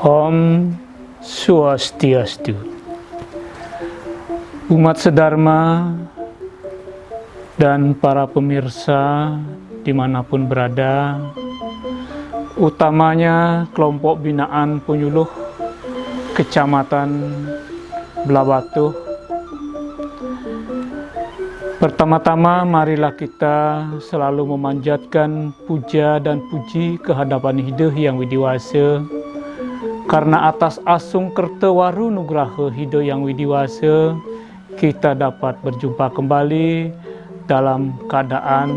Om Swastiastu. Umat sedharma dan para pemirsa dimanapun berada, utamanya kelompok binaan penyuluh Kecamatan Blabatuh. Pertama-tama marilah kita selalu memanjatkan puja dan puji kehadapan Hideh Yang Widiwasa, karena atas asung kertewaru nugraha Hideh Yang Widiwasa kita dapat berjumpa kembali dalam keadaan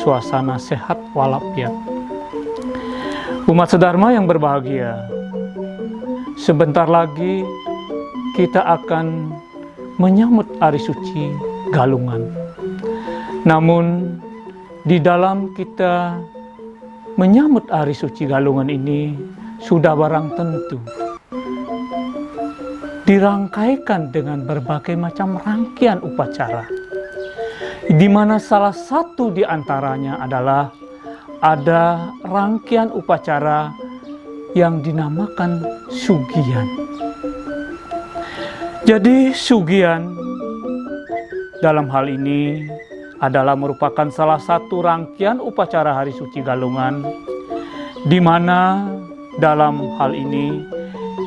suasana sehat walafiat. Umat sedharma yang berbahagia, sebentar lagi kita akan menyambut Hari Suci Galungan. Namun di dalam kita menyambut Hari Suci Galungan ini sudah barang tentu dirangkaikan dengan berbagai macam rangkaian upacara, di mana salah satu di antaranya adalah ada rangkaian upacara yang dinamakan sugihan. Jadi sugihan dalam hal ini adalah merupakan salah satu rangkaian upacara Hari Suci Galungan, di mana dalam hal ini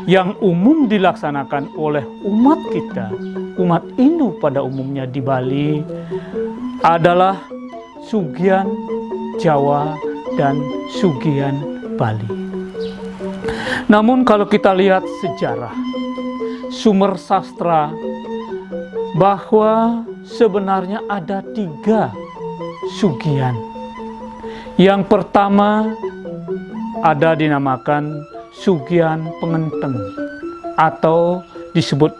yang umum dilaksanakan oleh umat kita, umat Hindu pada umumnya di Bali, adalah sugihan Jawa dan sugihan Bali. Namun kalau kita lihat sejarah, sumber sastra, bahwa sebenarnya ada 3 sugihan. Yang pertama ada dinamakan sugihan pengenten, atau disebut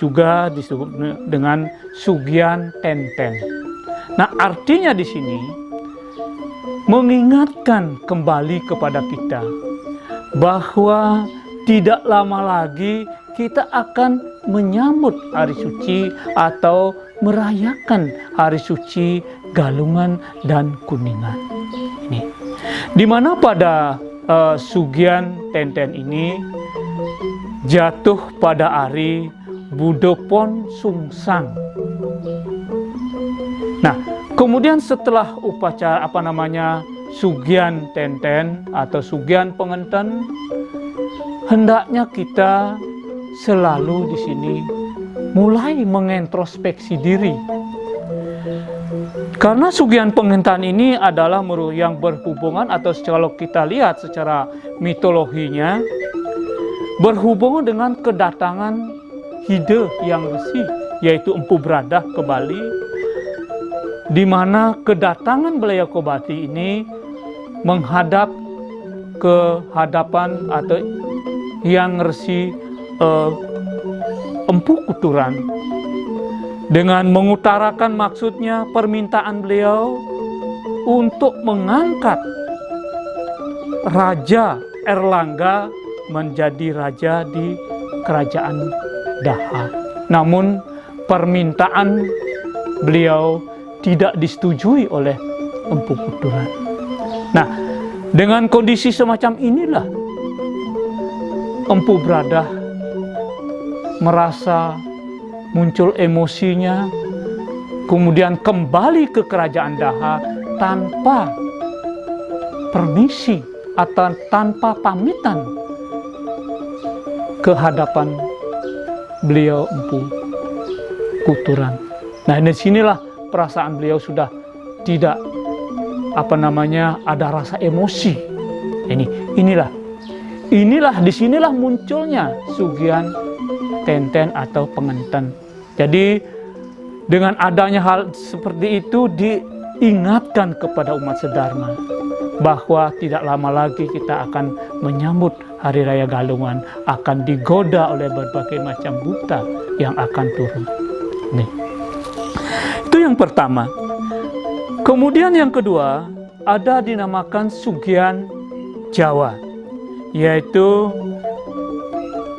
dengan sugihan tenten. Nah, artinya di sini mengingatkan kembali kepada kita bahwa tidak lama lagi kita akan menyambut Hari Suci atau merayakan Hari Suci Galungan dan Kuningan. Ini di mana pada sugihan tenten ini jatuh pada hari Budopon Sungsang. Nah, kemudian setelah upacara sugihan tenten atau sugihan pengenten, hendaknya kita selalu di sini mulai mengintrospeksi diri. Karena sugihan pengenten ini adalah yang berhubungan, atau kalau kita lihat secara mitologinya, berhubungan dengan kedatangan Hideh Yang Wesi, yaitu Empu Bradah ke Bali, di mana kedatangan beliau ke Bali ini menghadap ke hadapan atau Yang Resi Empu Kuturan, dengan mengutarakan maksudnya permintaan beliau untuk mengangkat Raja Erlangga menjadi raja di kerajaan Daha. Namun permintaan beliau tidak disetujui oleh Empu Kuturan. Nah, dengan kondisi semacam inilah Empu Bradah merasa muncul emosinya, kemudian kembali ke kerajaan Daha tanpa permisi atau tanpa pamitan ke hadapan beliau Empu Kuturan. Nah, di sinilah perasaan beliau sudah tidak ada rasa emosi. Inilah disinilah munculnya sugihan tenten atau pengenten. Jadi dengan adanya hal seperti itu diingatkan kepada umat sedharma bahwa tidak lama lagi kita akan menyambut Hari Raya Galungan, akan digoda oleh berbagai macam buta yang akan turun. Nih. Itu yang pertama. Kemudian yang kedua ada dinamakan sugihan Jawa, yaitu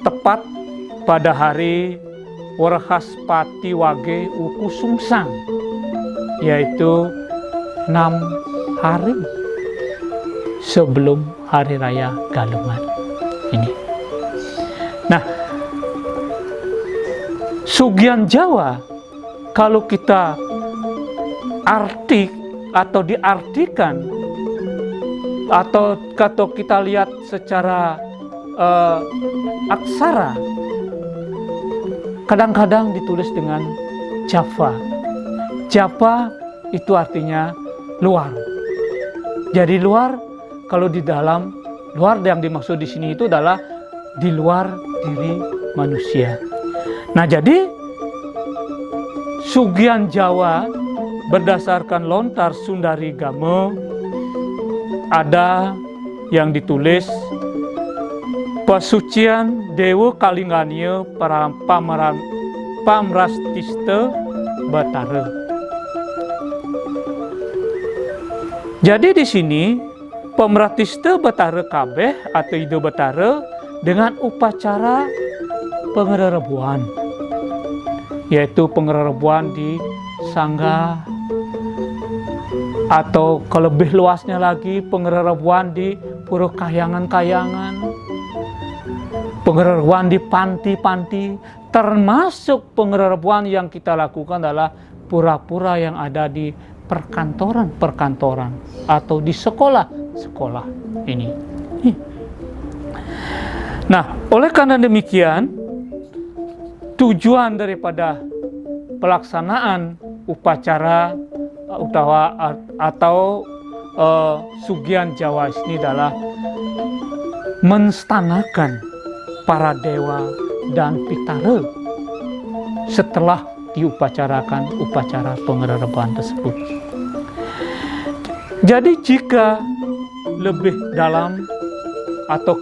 tepat pada hari Werhaspati Wage Wuku Sungsang, yaitu 6 hari sebelum Hari Raya Galungan ini. Nah, Sugian Jawa kalau kita diartikan atau kita lihat secara aksara, kadang-kadang ditulis dengan Java. Java itu artinya luar. Jadi luar, kalau di dalam, luar yang dimaksud di sini itu adalah di luar diri manusia. Nah, jadi Sugian Jawa berdasarkan Lontar Sundari Game ada yang ditulis Pesucian Dewa Kalingania para Pamrastiste Batara. Jadi di sini Pamrastiste Batara kabeh atau Ide Batara dengan upacara pengererebuan, yaitu pengererebuan di Sangga, atau kalau lebih luasnya lagi pengererebuan di Pura Kahyangan-Kayangan, pengererebuan di panti-panti, termasuk pengererebuan yang kita lakukan adalah pura-pura yang ada di perkantoran-perkantoran atau di sekolah-sekolah ini. Nah, oleh karena demikian, tujuan daripada pelaksanaan upacara atau Sugian Jawa ini adalah menstanakan para dewa dan pitara setelah diupacarakan upacara pengererebuan tersebut. Jadi jika lebih dalam atau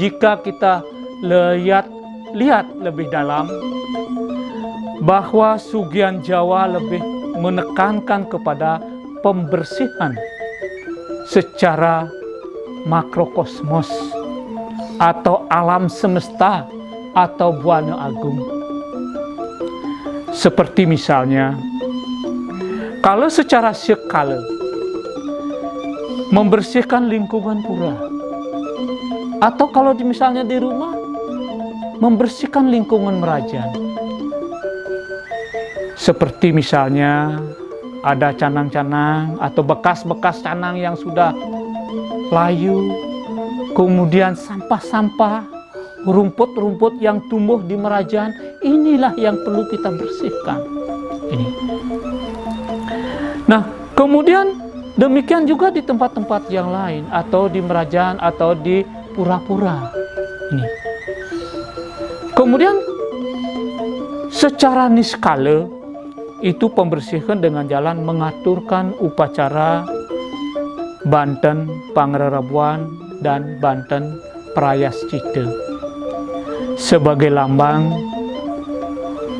jika kita lihat lebih dalam, bahwa Sugian Jawa lebih menekankan kepada pembersihan secara makrokosmos atau alam semesta atau buana agung. Seperti misalnya, kalau secara skala membersihkan lingkungan pura, atau kalau misalnya di rumah membersihkan lingkungan merajaan. Seperti misalnya ada canang-canang atau bekas-bekas canang yang sudah layu, kemudian sampah-sampah, rumput-rumput yang tumbuh di merajaan, inilah yang perlu kita bersihkan. Ini. Nah, kemudian demikian juga di tempat-tempat yang lain, atau di merajaan atau di pura-pura. Ini. Kemudian secara niskala itu pembersihan dengan jalan mengaturkan upacara Banten Pangererebuan dan Banten Prayascita sebagai lambang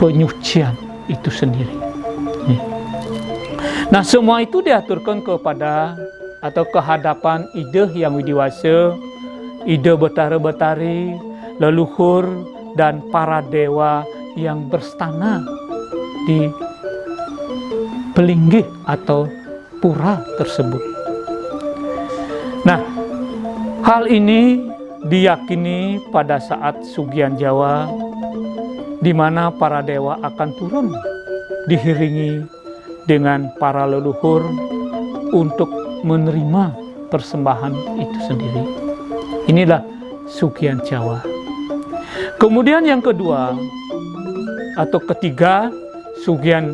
penyucian itu sendiri. Nah, semua itu diaturkan kepada atau kehadapan ide yang widiwasa, ide betara-betari, leluhur dan para dewa yang berstana di pelinggih atau pura tersebut. Nah, hal ini diyakini pada saat Sugian Jawa, di mana para dewa akan turun diiringi dengan para leluhur untuk menerima persembahan itu sendiri. Inilah Sugian Jawa. Kemudian yang kedua atau ketiga, Sugian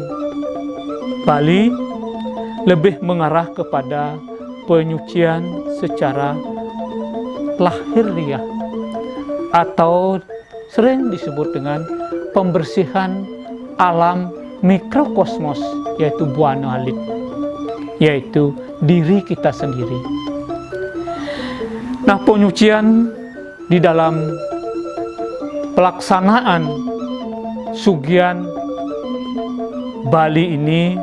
Bali lebih mengarah kepada penyucian secara lahiriah atau sering disebut dengan pembersihan alam mikrokosmos, yaitu buana alit, yaitu diri kita sendiri. Nah, penyucian di dalam pelaksanaan Sugian Bali ini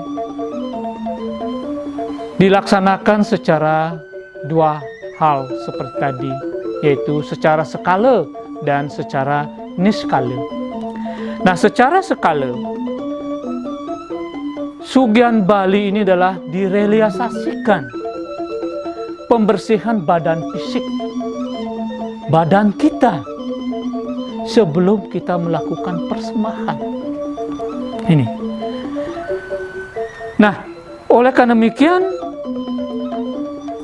dilaksanakan secara dua hal seperti tadi, yaitu secara skala dan secara niskala. Nah, secara skala Sugian Bali ini adalah direalisasikan pembersihan badan fisik, badan kita, sebelum kita melakukan persembahan. Ini. Nah, oleh karena demikian,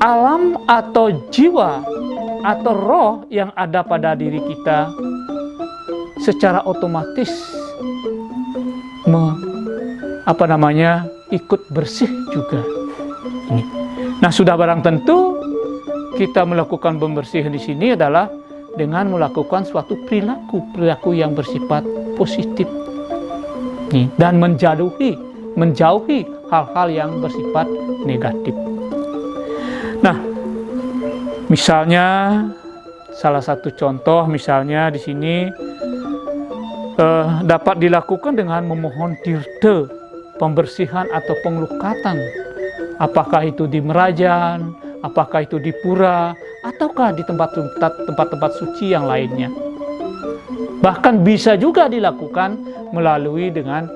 alam atau jiwa atau roh yang ada pada diri kita secara otomatis ikut bersih juga. Ini. Nah, sudah barang tentu kita melakukan pembersihan di sini adalah dengan melakukan suatu perilaku yang bersifat positif. Nih, dan menjauhi hal-hal yang bersifat negatif. Nah, misalnya salah satu contoh misalnya di sini dapat dilakukan dengan memohon tirta, pembersihan atau pengelukatan. Apakah itu di Merajan, apakah itu di pura, ataukah di tempat-tempat suci yang lainnya. Bahkan bisa juga dilakukan melalui dengan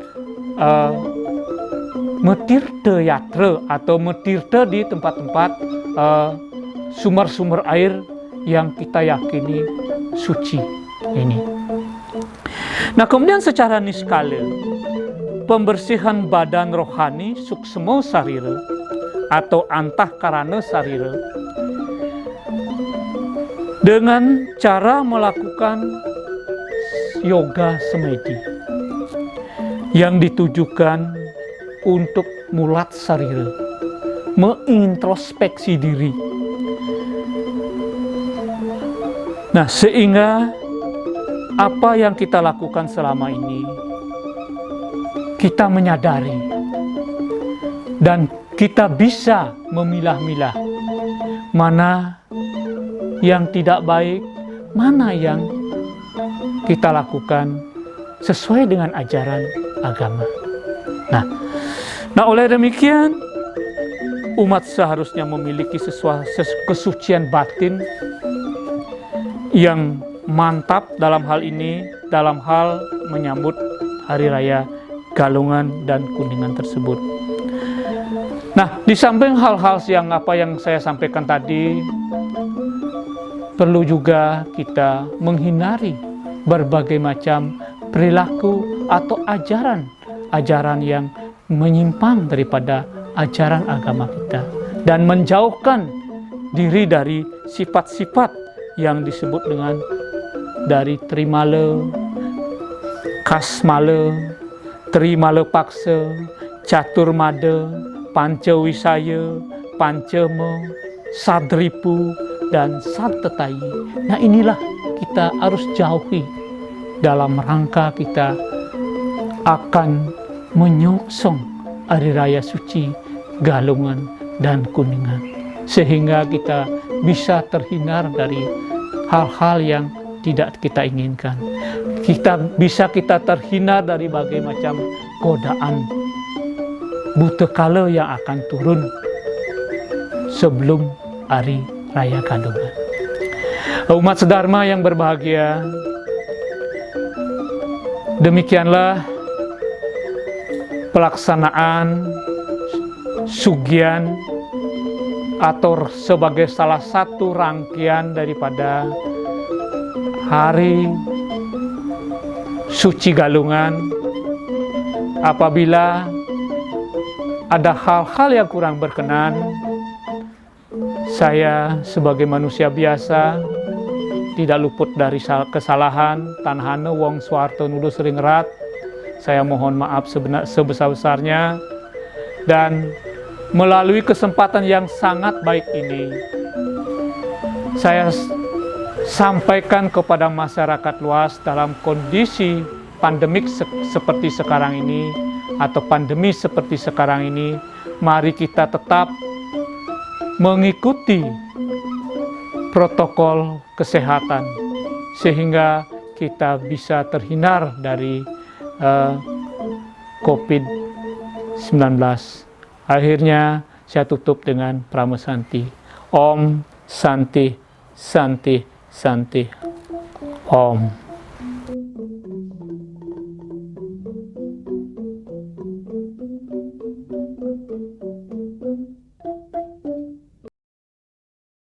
metirte yatra atau metirte di tempat-tempat sumber-sumber air yang kita yakini suci ini. Nah, kemudian secara niskala, pembersihan badan rohani suksma sarira atau antahkarana sarira dengan cara melakukan yoga semedi yang ditujukan untuk mulat sarira, mengintrospeksi diri. Nah, sehingga apa yang kita lakukan selama ini kita menyadari dan kita bisa memilah-milah mana yang tidak baik, mana yang kita lakukan sesuai dengan ajaran agama. Nah, oleh demikian umat seharusnya memiliki kesucian batin yang mantap dalam hal ini, dalam hal menyambut hari raya Galungan dan Kuningan tersebut. Nah, di samping hal-hal yang saya sampaikan tadi, perlu juga kita menghindari berbagai macam perilaku atau ajaran yang menyimpang daripada ajaran agama kita dan menjauhkan diri dari sifat-sifat yang disebut dengan dari trimala, kasmala, trimala paksa, caturmada, pancawisaya, pancama, sadripu, dan satetayi. Nah, inilah kita harus jauhi dalam rangka kita akan menyongsong hari raya suci Galungan dan Kuningan, sehingga kita bisa terhindar dari hal-hal yang tidak kita inginkan. Kita terhindar dari berbagai macam godaan buta kala yang akan turun sebelum hari raya Galungan. Umat sedharma yang berbahagia, demikianlah pelaksanaan sugian atau sebagai salah satu rangkaian daripada hari suci Galungan. Apabila ada hal-hal yang kurang berkenan, saya sebagai manusia biasa tidak luput dari kesalahan. Tanhana wong swarta nuduh sering erat. Saya mohon maaf sebesar-besarnya, dan melalui kesempatan yang sangat baik ini, saya sampaikan kepada masyarakat luas dalam kondisi pandemik seperti sekarang ini, atau pandemi seperti sekarang ini, mari kita tetap mengikuti protokol kesehatan sehingga kita bisa terhindar dari COVID-19. Akhirnya saya tutup dengan pramesanti. Om Santi Santi Santi. Om.